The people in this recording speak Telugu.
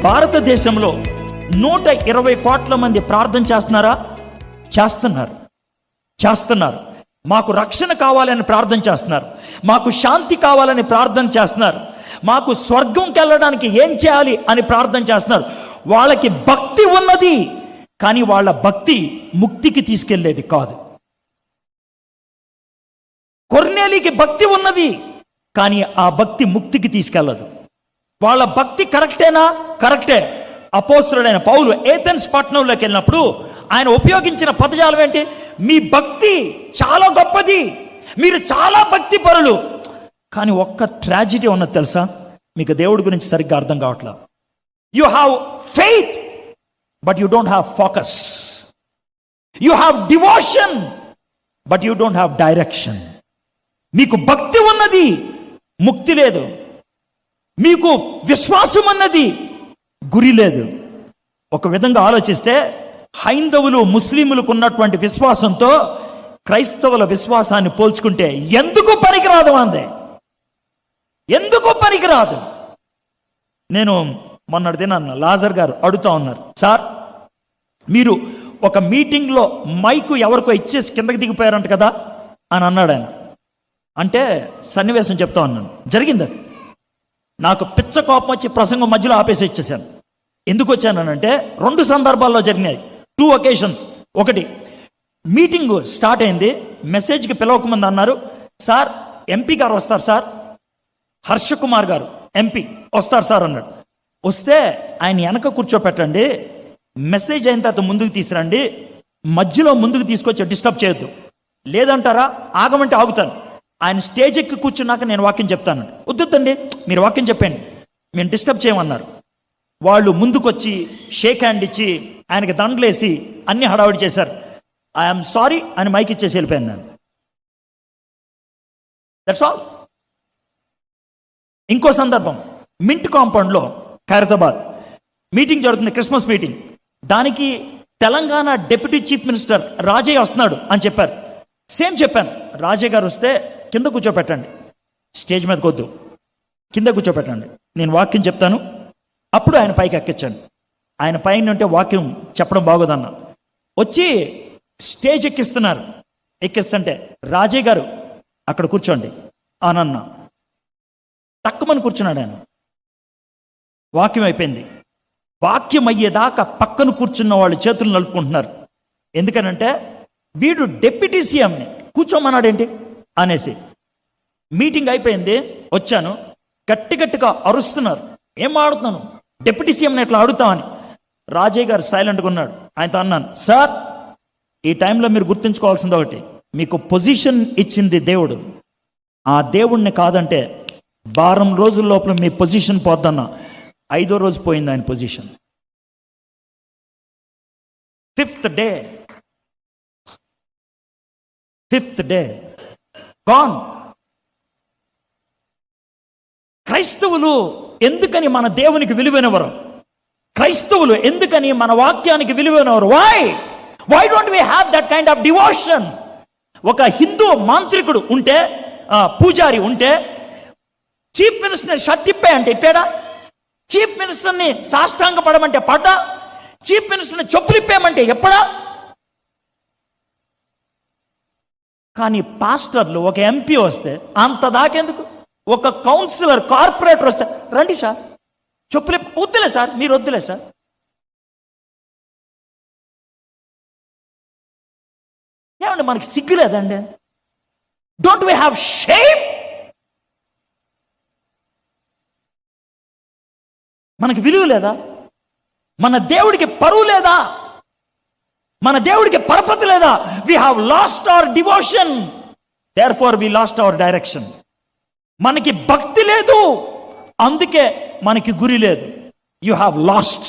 భారతదేశంలో 120 కోట్ల మంది ప్రార్థన చేస్తున్నారా? చేస్తున్నారు. మాకు రక్షణ కావాలని ప్రార్థన చేస్తున్నారు, మాకు శాంతి కావాలని ప్రార్థన చేస్తున్నారు, మాకు స్వర్గంకి వెళ్ళడానికి ఏం చేయాలి అని ప్రార్థన చేస్తున్నారు. వాళ్ళకి భక్తి ఉన్నది, కానీ వాళ్ళ భక్తి ముక్తికి తీసుకెళ్లేది కాదు. కొర్నేలికి భక్తి ఉన్నది, కానీ ఆ భక్తి ముక్తికి తీసుకెళ్లదు. వాళ్ళ భక్తి కరెక్టేనా? కరెక్టే. అపోస్తలుడైన పౌలు ఏథెన్స్ పట్టణంలోకి వెళ్ళినప్పుడు ఆయన ఉపయోగించిన పదజాలం ఏంటి? మీ భక్తి చాలా గొప్పది, మీరు చాలా భక్తి పరులు. కానీ ఒక్క ట్రాజిడీ ఉన్నది తెలుసా? మీకు దేవుడి గురించి సరిగ్గా అర్థం కావట్లా. You have faith but you don't have focus. You have devotion but you don't have direction. మీకు భక్తి ఉన్నది, ముక్తి లేదు. మీకు విశ్వాసం ఉన్నది, గురి లేదు. ఒక విధంగా ఆలోచిస్తే హైందవులు ముస్లింలకు ఉన్నటువంటి విశ్వాసంతో క్రైస్తవుల విశ్వాసాన్ని పోల్చుకుంటే ఎందుకు పనికిరాదు అందే, ఎందుకు పనికిరాదు. నేను మొన్నటి దినాన్న లాజర్ గారు అడుగుతా ఉన్నారు, సార్ మీరు ఒక మీటింగ్లో మైకు ఎవరికో ఇచ్చేసి కిందకి దిగిపోయారంట కదా అని అన్నాడు ఆయన. అంటే సన్నివేశం చెప్తా ఉన్నాను, జరిగింది అది. నాకు పిచ్చ కోపం వచ్చి ప్రసంగం మధ్యలో ఆపేసి ఇచ్చేసాను. ఎందుకు వచ్చానంటే 2 సందర్భాల్లో జరిగినాయి, 2 occasions. ఒకటి, మీటింగ్ స్టార్ట్ అయింది, మెసేజ్కి పిలవకముందు అన్నారు, సార్ ఎంపీ గారు వస్తారు సార్, హర్ష కుమార్ గారు ఎంపీ వస్తారు సార్ అన్నాడు. వస్తే ఆయన వెనక కూర్చోపెట్టండి, మెసేజ్ అయిన తర్వాత ముందుకు తీసుకురండి, మధ్యలో ముందుకు తీసుకొచ్చి డిస్టర్బ్ చేయొద్దు, లేదంటారా ఆగమంటే ఆగుతాను. ఆయన స్టేజ్ ఎక్కి కూర్చున్నాక నేను వాక్యం చెప్తాను. వద్దండి మీరు వాక్యం చెప్పండి, మేము డిస్టర్బ్ చేయమన్నారు. వాళ్ళు ముందుకొచ్చి షేక్ హ్యాండ్ ఇచ్చి ఆయనకి దండలేసి అన్ని హడావిడి చేశారు. ఐఎమ్ సారీ అని మైక్ ఇచ్చేసి వెళ్ళిపోయాను నేను. That's all. ఇంకో సందర్భం, మింట్ కాంపౌండ్లో ఖైరతాబాద్ మీటింగ్ జరుగుతుంది, క్రిస్మస్ మీటింగ్. దానికి Telangana deputy chief minister Rajaiah వస్తున్నాడు అని చెప్పారు. సేమ్ చెప్పాను, రాజయ్య గారు వస్తే కింద కూర్చోపెట్టండి, స్టేజ్ మీదకి వద్దు, కింద కూర్చోపెట్టండి, నేను వాక్యం చెప్తాను. అప్పుడు ఆయన పైకి ఎక్కించండి. ఆయన పైన ఉంటే వాక్యం చెప్పడం బాగోదన్న. వచ్చి స్టేజ్ ఎక్కిస్తున్నారు, ఎక్కిస్తుంటే రాజయ్య గారు అక్కడ కూర్చోండి అని అన్నా. తక్కువని కూర్చున్నాడు ఆయన. వాక్యం అయిపోయింది. వాక్యం అయ్యేదాకా పక్కన కూర్చున్న వాళ్ళు చేతులు నలుపుకుంటున్నారు. ఎందుకనంటే వీడు డిప్యూటీ సీఎంని కూర్చోమన్నాడేంటి అనేసి. మీటింగ్ అయిపోయింది, వచ్చాను, గట్టిగా అరుస్తున్నారు. ఏం ఆడుతున్నాను, డిప్యూటీ సీఎంని ఎట్లా అడుగుతామని. రాజయ్య గారు సైలెంట్గా ఉన్నాడు. ఆయనతో అన్నాను, సార్ ఈ టైంలో మీరు గుర్తుంచుకోవాల్సింది ఒకటి, మీకు పొజిషన్ ఇచ్చింది దేవుడు. ఆ దేవుణ్ణి కాదంటే వారం రోజుల లోపల మీ పొజిషన్ పోద్దన్న. 5వ రోజు పోయింది ఆయన పొజిషన్. 5th day gone. క్రైస్తవులు ఎందుకని మన దేవునికి విలువైనవారు? క్రైస్తవులు ఎందుకని మన వాక్యానికి విలువైనవారు? Why don't we have that kind of devotion? ఒక హిందూ మాంత్రికుడు ఉంటే, పూజారి ఉంటే, చీఫ్ మినిస్టర్ని షర్ట్ ఇప్పాయంటే ఇప్పాడా? చీఫ్ మినిస్టర్ని సాష్టాంగ పడమంటే పడ్డా? చీఫ్ మినిస్టర్ని చెప్పులు ఇప్పేయమంటే ఎప్పుడా? కానీ పాస్టర్లు, ఒక ఎంపీ వస్తే అంత దాకెందుకు? ఒక కౌన్సిలర్, కార్పొరేటర్ వస్తే రండి సార్ చెప్పులు వద్దులే సార్, మీరు వద్దులే సార్. ఏమండి మనకి సిగ్గు లేదండి? Don't we have shame? మనకి విలువ లేదా? మన దేవుడికి పరువు లేదా? మన దేవుడికి పరపతి లేదా? We have lost our devotion, therefore we lost our direction. మనకి భక్తి లేదు, అందుకే మనకి గురి లేదు. You have last.